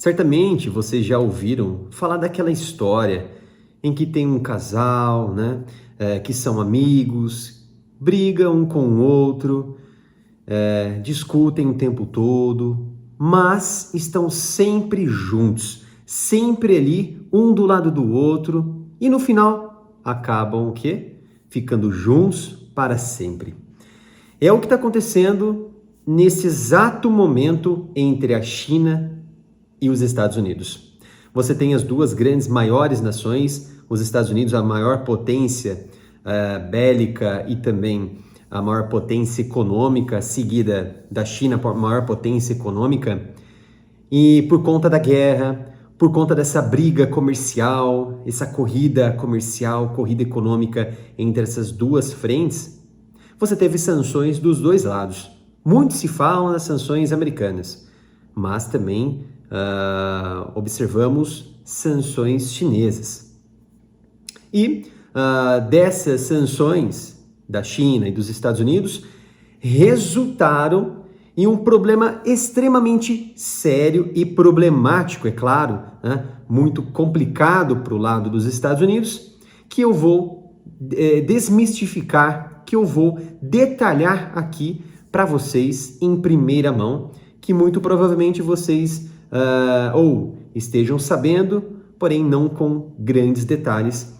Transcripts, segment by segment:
Certamente vocês já ouviram falar daquela história em que tem um casal, né, que são amigos, brigam um com o outro, discutem o tempo todo, mas estão sempre juntos, sempre ali, um do lado do outro, e no final acabam o quê? Ficando juntos para sempre. É o que está acontecendo nesse exato momento entre a China e os Estados Unidos. Você tem as duas grandes maiores nações, os Estados Unidos, a maior potência bélica e também a maior potência econômica, seguida da China, a maior potência econômica, e por conta da guerra, por conta dessa briga comercial, essa corrida comercial, corrida econômica entre essas duas frentes, você teve sanções dos dois lados. Muito se fala nas sanções americanas, mas também observamos sanções chinesas. E dessas sanções da China e dos Estados Unidos resultaram em um problema extremamente sério e problemático, é claro, né? Muito complicado para o lado dos Estados Unidos, que eu vou desmistificar, que eu vou detalhar aqui para vocês em primeira mão, que muito provavelmente vocês ou estejam sabendo, porém não com grandes detalhes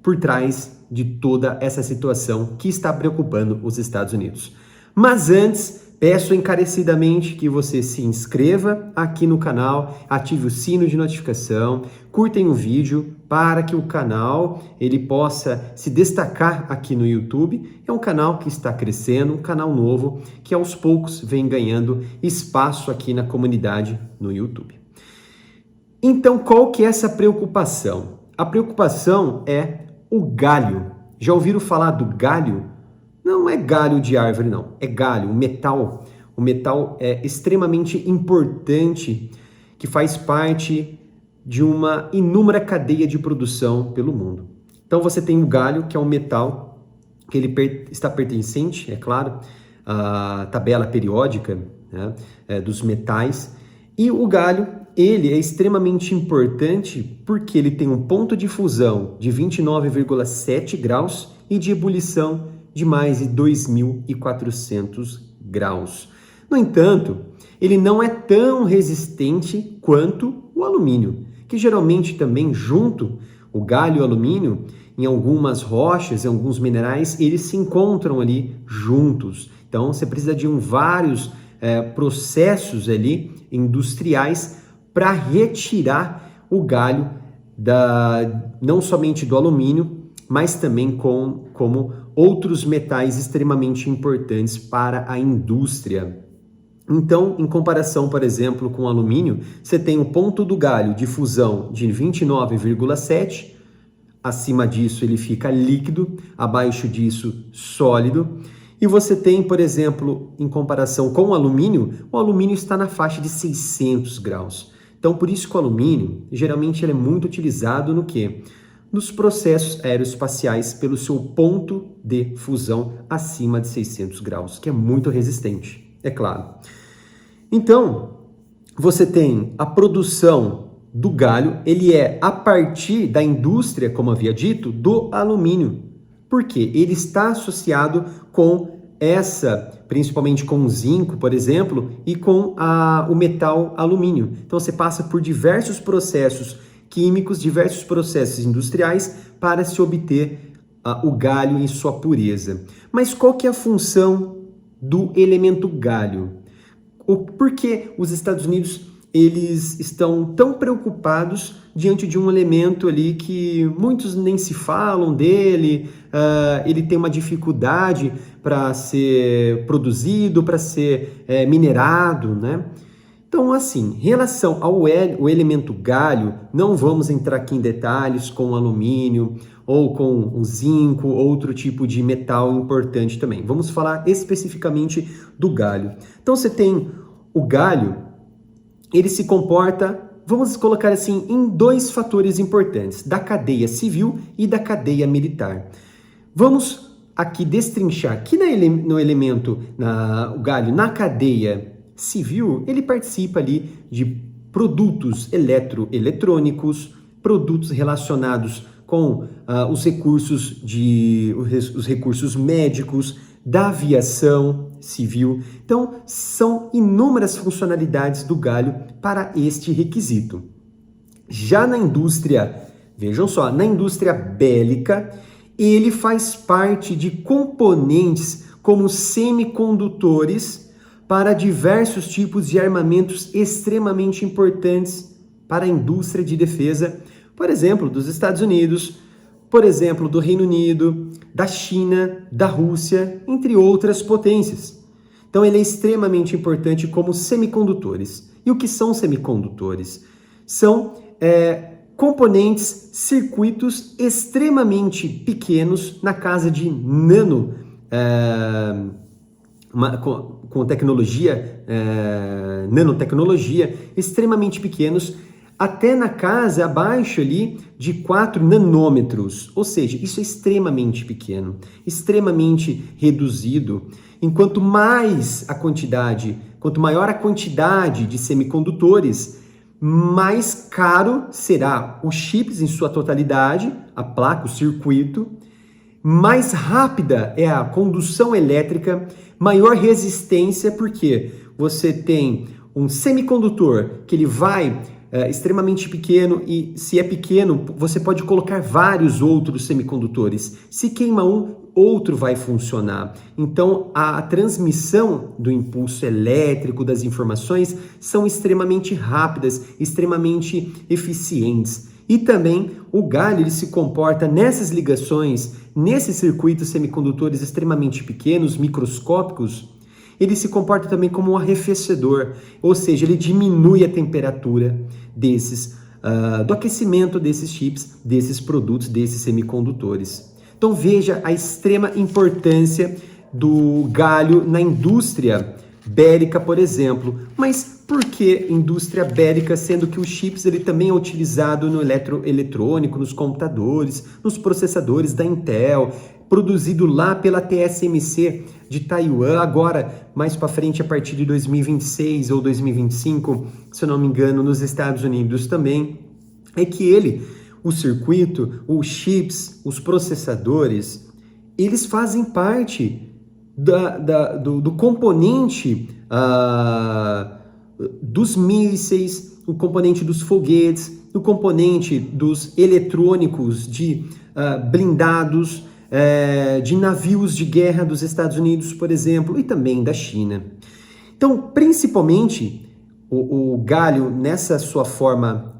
por trás de toda essa situação que está preocupando os Estados Unidos. Mas antes, peço encarecidamente que você se inscreva aqui no canal, ative o sino de notificação, curtem o vídeo para que o canal ele possa se destacar aqui no YouTube. É um canal que está crescendo, um canal novo que aos poucos vem ganhando espaço aqui na comunidade no YouTube. Então, qual que é essa preocupação? A preocupação é o galho. Já ouviram falar do galho? Não é galho de árvore, não. É galho, o metal. O metal é extremamente importante, que faz parte de uma inúmera cadeia de produção pelo mundo. Então você tem o galho, que é um metal, que ele está pertencente, é claro, à tabela periódica, né, dos metais. E o galho, ele é extremamente importante porque ele tem um ponto de fusão de 29,7 graus e de ebulição de mais de 2.400 graus. No entanto, ele não é tão resistente quanto o alumínio, que geralmente também junto, o galho e o alumínio, em algumas rochas, em alguns minerais, eles se encontram ali juntos. Então, você precisa de vários processos ali industriais para retirar o galho não somente do alumínio, mas também como outros metais extremamente importantes para a indústria. Então, em comparação, por exemplo, com o alumínio, você tem o ponto do galho de fusão de 29,7, acima disso ele fica líquido, abaixo disso sólido, e você tem, por exemplo, em comparação com o alumínio está na faixa de 600 graus. Então, por isso que o alumínio, geralmente ele é muito utilizado no quê? Nos processos aeroespaciais pelo seu ponto de fusão acima de 600 graus, que é muito resistente, é claro. Então, você tem a produção do galho, ele é a partir da indústria, como havia dito, do alumínio. Por quê? Ele está associado com principalmente com o zinco, por exemplo, e com o metal alumínio. Então, você passa por diversos processos químicos, diversos processos industriais para se obter o galho em sua pureza. Mas qual que é a função do elemento galho? Por que os Estados Unidos eles estão tão preocupados diante de um elemento ali que muitos nem se falam dele, ele tem uma dificuldade para ser produzido, para ser minerado, né? Então, assim, em relação ao elemento galho, não vamos entrar aqui em detalhes com o alumínio ou com o zinco, outro tipo de metal importante também. Vamos falar especificamente do galho. Então, você tem o galho, ele se comporta, vamos colocar assim, em dois fatores importantes, da cadeia civil e da cadeia militar. Vamos aqui destrinchar, aqui no elemento, o galho, na cadeia civil, ele participa ali de produtos eletrônicos, produtos relacionados com os recursos médicos, da aviação civil. Então, são inúmeras funcionalidades do galho para este requisito. Já na indústria, vejam só, na indústria bélica, ele faz parte de componentes como semicondutores para diversos tipos de armamentos extremamente importantes para a indústria de defesa, por exemplo, dos Estados Unidos, por exemplo, do Reino Unido, da China, da Rússia, entre outras potências. Então, ele é extremamente importante como semicondutores. E o que são semicondutores? São componentes, circuitos extremamente pequenos, na casa de com tecnologia, nanotecnologia, extremamente pequenos, até na casa abaixo ali de 4 nanômetros, ou seja, isso é extremamente pequeno, extremamente reduzido. Quanto maior a quantidade de semicondutores, mais caro será os chips em sua totalidade, a placa, o circuito, mais rápida é a condução elétrica, maior resistência, porque você tem um semicondutor que ele vai extremamente pequeno, e se é pequeno, você pode colocar vários outros semicondutores. Se queima um, outro vai funcionar. Então, a transmissão do impulso elétrico, das informações, são extremamente rápidas, extremamente eficientes. E também o galho ele se comporta nessas ligações, nesses circuitos semicondutores extremamente pequenos, microscópicos, ele se comporta também como um arrefecedor, ou seja, ele diminui a temperatura do aquecimento desses chips, desses produtos, desses semicondutores. Então veja a extrema importância do galho na indústria bélica, por exemplo. Mas por que indústria bélica, sendo que os chips ele também é utilizado no eletrônico, nos computadores, nos processadores da Intel, produzido lá pela TSMC de Taiwan, agora mais para frente a partir de 2026 ou 2025, se eu não me engano, nos Estados Unidos também, é que o circuito, os chips, os processadores, eles fazem parte do componente dos mísseis, o componente dos foguetes, o componente dos eletrônicos de blindados, de navios de guerra dos Estados Unidos, por exemplo, e também da China. Então, principalmente, o galho, nessa sua forma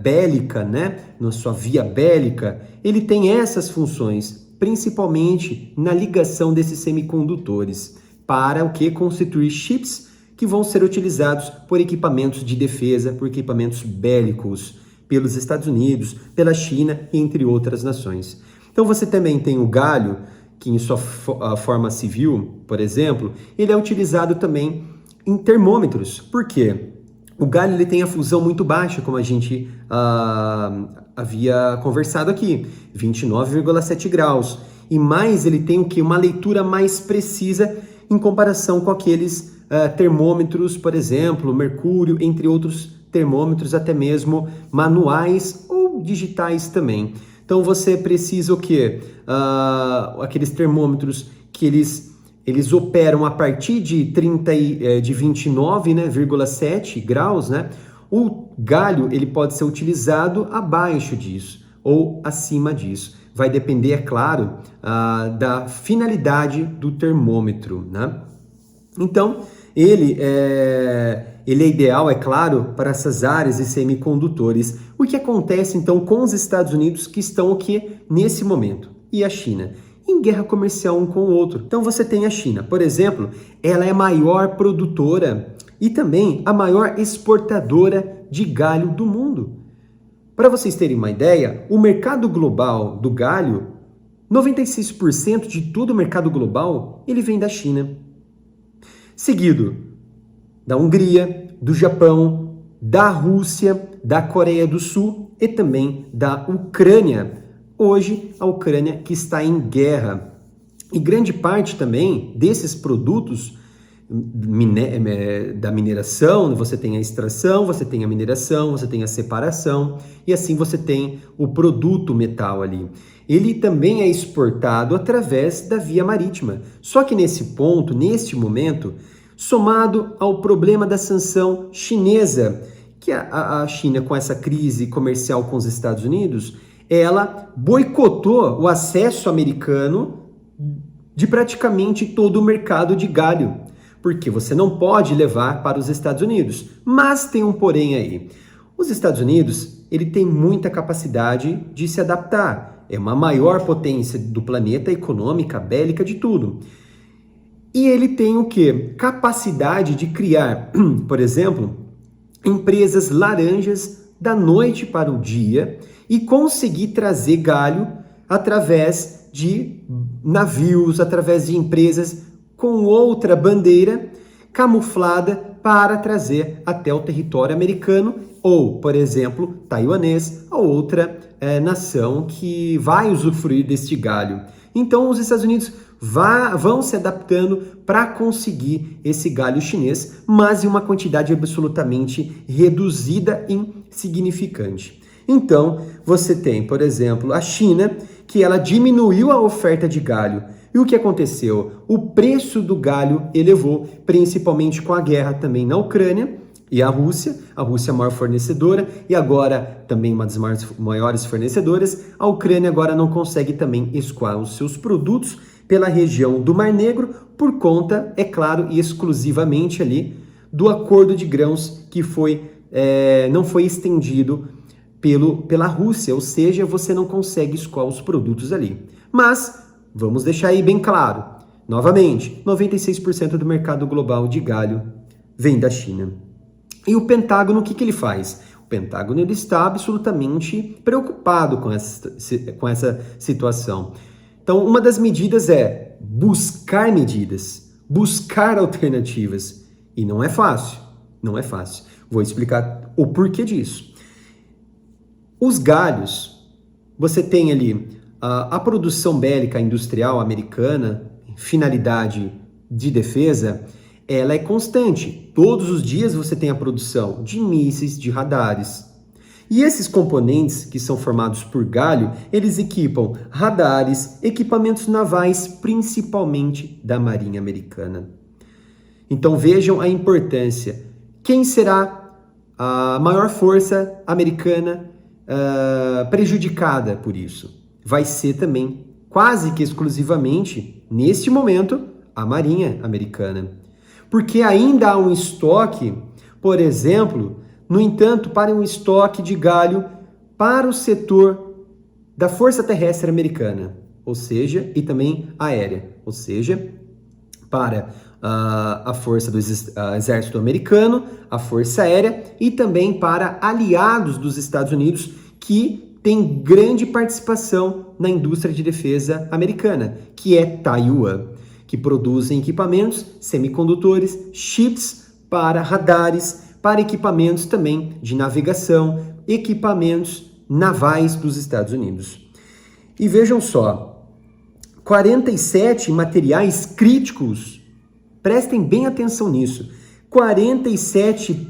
bélica, né, na sua via bélica, ele tem essas funções, principalmente na ligação desses semicondutores, para o que? Constituir chips que vão ser utilizados por equipamentos de defesa, por equipamentos bélicos, pelos Estados Unidos, pela China, entre outras nações. Então você também tem o galho, que em sua forma civil, por exemplo, ele é utilizado também em termômetros. Por quê? O galho ele tem a fusão muito baixa, como a gente havia conversado aqui, 29,7 graus. E mais ele tem o quê? Uma leitura mais precisa em comparação com aqueles termômetros, por exemplo, mercúrio, entre outros termômetros, até mesmo manuais ou digitais também. Então você precisa o quê? Aqueles termômetros que eles operam a partir de 29,7 graus, né? O galho ele pode ser utilizado abaixo disso ou acima disso. Vai depender, é claro, da finalidade do termômetro, né? Então, ele é ideal, é claro, para essas áreas de semicondutores. O que acontece, então, com os Estados Unidos, que estão aqui nesse momento, e a China? Em guerra comercial um com o outro. Então, você tem a China, por exemplo, ela é a maior produtora e também a maior exportadora de galho do mundo. Para vocês terem uma ideia, o mercado global do galho, 96% de todo o mercado global, ele vem da China. Seguido da Hungria, do Japão, da Rússia, da Coreia do Sul e também da Ucrânia. Hoje, a Ucrânia que está em guerra. E grande parte também desses produtos da mineração, você tem a extração, você tem a mineração, você tem a separação e assim você tem o produto metal ali. Ele também é exportado através da via marítima. Só que nesse ponto, neste momento, somado ao problema da sanção chinesa, que a China, com essa crise comercial com os Estados Unidos, ela boicotou o acesso americano de praticamente todo o mercado de galho, porque você não pode levar para os Estados Unidos. Mas tem um porém aí. Os Estados Unidos, ele tem muita capacidade de se adaptar. É uma maior potência do planeta, econômica, bélica, de tudo. E ele tem o quê? Capacidade de criar, por exemplo, empresas laranjas da noite para o dia e conseguir trazer galho através de navios, através de empresas com outra bandeira camuflada para trazer até o território americano ou, por exemplo, taiwanês ou outra nação que vai usufruir deste galho. Então, os Estados Unidos vão se adaptando para conseguir esse galho chinês, mas em uma quantidade absolutamente reduzida e insignificante. Então, você tem, por exemplo, a China, que ela diminuiu a oferta de galho. E o que aconteceu? O preço do galho elevou, principalmente com a guerra também na Ucrânia e a Rússia é a maior fornecedora e agora também uma das maiores fornecedoras. A Ucrânia agora não consegue também escoar os seus produtos pela região do Mar Negro por conta, é claro, e exclusivamente ali do acordo de grãos que não foi estendido pela Rússia, ou seja, você não consegue escoar os produtos ali. Mas vamos deixar aí bem claro, novamente, 96% do mercado global de galho vem da China. E o Pentágono, o que ele faz? O Pentágono ele está absolutamente preocupado com essa situação. Então, uma das medidas é buscar medidas, buscar alternativas. E não é fácil, não é fácil. Vou explicar o porquê disso. Os galhos, você tem ali a produção bélica industrial americana, finalidade de defesa, ela é constante. Todos os dias você tem a produção de mísseis, de radares. E esses componentes que são formados por galho, eles equipam radares, equipamentos navais, principalmente da Marinha Americana. Então vejam a importância. Quem será a maior força americana prejudicada por isso? Vai ser também, quase que exclusivamente, neste momento, a Marinha Americana. Porque ainda há um estoque, por exemplo, no entanto, para um estoque de galho para o setor da Força Terrestre Americana, ou seja, e também aérea, ou seja, para a força do Exército Americano, a Força Aérea e também para aliados dos Estados Unidos que tem grande participação na indústria de defesa americana, que é Taiwan, que produzem equipamentos, semicondutores, chips para radares, para equipamentos também de navegação, equipamentos navais dos Estados Unidos. E vejam só, 47 materiais críticos, prestem bem atenção nisso, 47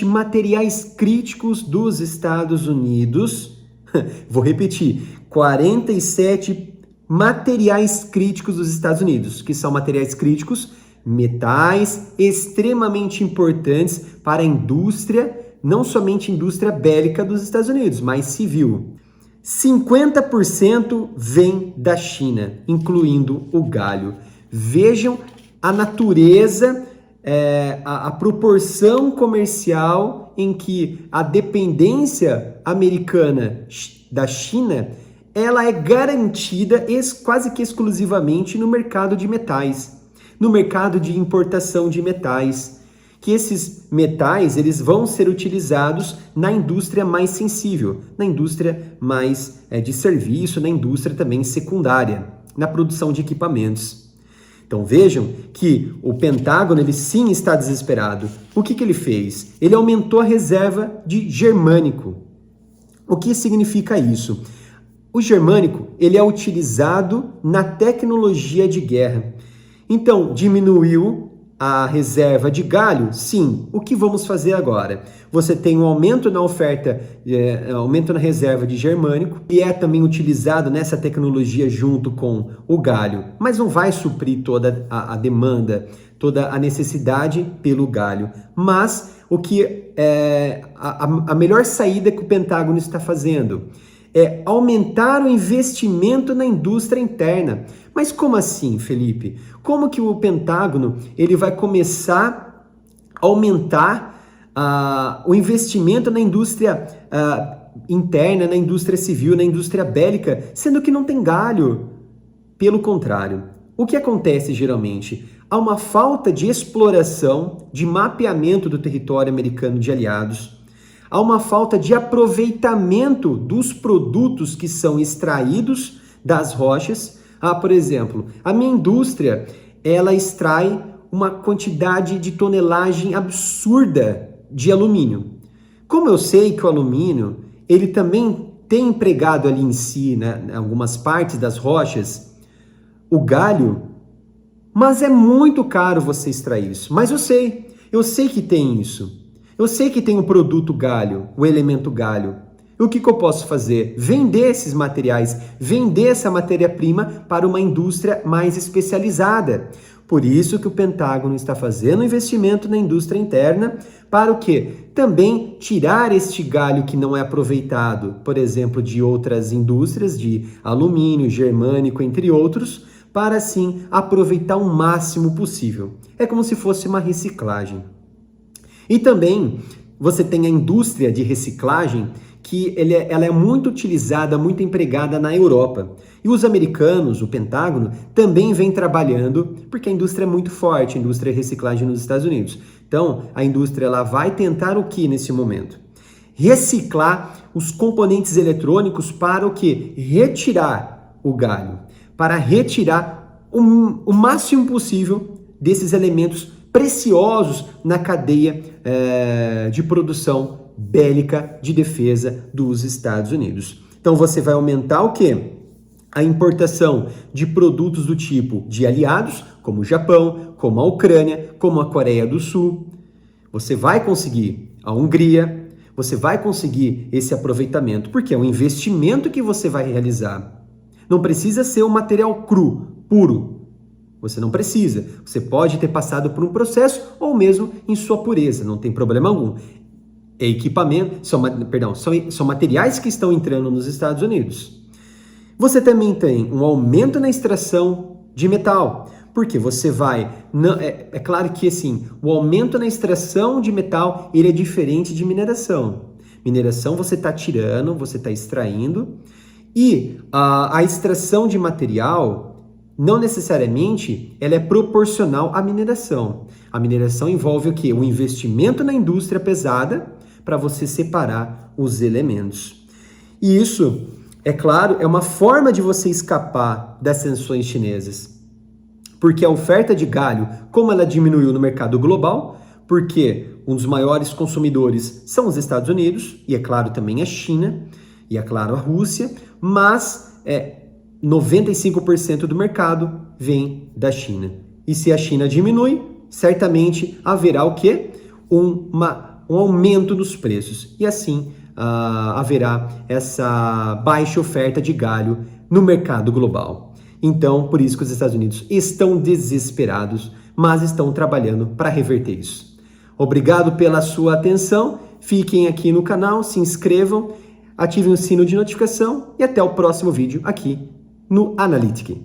materiais críticos dos Estados Unidos, vou repetir, 47 materiais críticos dos Estados Unidos, que são materiais críticos, metais extremamente importantes para a indústria, não somente indústria bélica dos Estados Unidos, mas civil. 50% vem da China, incluindo o galho. Vejam a natureza, a proporção comercial em que a dependência americana da China ela é garantida quase que exclusivamente no mercado de metais, no mercado de importação de metais, que esses metais eles vão ser utilizados na indústria mais sensível, na indústria mais de serviço, na indústria também secundária, na produção de equipamentos. Então vejam que o Pentágono ele sim está desesperado. O que ele fez? Ele aumentou a reserva de germânico. O que significa isso? O germânico ele é utilizado na tecnologia de guerra. Então, diminuiu a reserva de galho? Sim. O que vamos fazer agora? Você tem um aumento na oferta, aumento na reserva de germânico, que é também utilizado nessa tecnologia junto com o galho, mas não vai suprir toda a demanda, toda a necessidade pelo galho. Mas o que a melhor saída que o Pentágono está fazendo é aumentar o investimento na indústria interna. Mas como assim, Felipe? Como que o Pentágono ele vai começar a aumentar o investimento na indústria interna, na indústria civil, na indústria bélica, sendo que não tem galho? Pelo contrário, o que acontece geralmente? Há uma falta de exploração, de mapeamento do território americano de aliados. Há uma falta de aproveitamento dos produtos que são extraídos das rochas. Por exemplo, a minha indústria, ela extrai uma quantidade de tonelagem absurda de alumínio. Como eu sei que o alumínio, ele também tem empregado ali em si, né, em algumas partes das rochas, o galho, mas é muito caro você extrair isso. Mas eu sei que tem isso. Eu sei que tem o produto galho, o elemento galho. E o que eu posso fazer? Vender esses materiais, vender essa matéria-prima para uma indústria mais especializada. Por isso que o Pentágono está fazendo investimento na indústria interna para o quê? Também tirar este galho que não é aproveitado, por exemplo, de outras indústrias, de alumínio, germânico, entre outros, para assim aproveitar o máximo possível. É como se fosse uma reciclagem. E também você tem a indústria de reciclagem que ela é muito utilizada, muito empregada na Europa. E os americanos, o Pentágono, também vem trabalhando, porque a indústria é muito forte, a indústria de reciclagem nos Estados Unidos. Então, a indústria ela vai tentar o que nesse momento? Reciclar os componentes eletrônicos para o que? Retirar o galho, para retirar o máximo possível desses elementos preciosos na cadeia de produção bélica de defesa dos Estados Unidos. Então você vai aumentar o quê? A importação de produtos do tipo de aliados, como o Japão, como a Ucrânia, como a Coreia do Sul. Você vai conseguir a Hungria, você vai conseguir esse aproveitamento, porque é um investimento que você vai realizar. Não precisa ser um material cru, puro. Você não precisa. Você pode ter passado por um processo ou mesmo em sua pureza, não tem problema algum. São materiais que estão entrando nos Estados Unidos. Você também tem um aumento na extração de metal, porque você vai... É claro que assim, o aumento na extração de metal ele é diferente de mineração. Mineração você está tirando, você está extraindo, e a extração de material, não necessariamente, ela é proporcional à mineração. A mineração envolve o quê? O investimento na indústria pesada para você separar os elementos. E isso, é claro, é uma forma de você escapar das sanções chinesas. Porque a oferta de galho, como ela diminuiu no mercado global, porque um dos maiores consumidores são os Estados Unidos, e é claro também a China, e é claro a Rússia, mas 95% do mercado vem da China. E se a China diminui, certamente haverá o quê? Um aumento dos preços. E assim haverá essa baixa oferta de galho no mercado global. Então, por isso que os Estados Unidos estão desesperados, mas estão trabalhando para reverter isso. Obrigado pela sua atenção. Fiquem aqui no canal, se inscrevam, ativem o sino de notificação e até o próximo vídeo aqui no Analytics.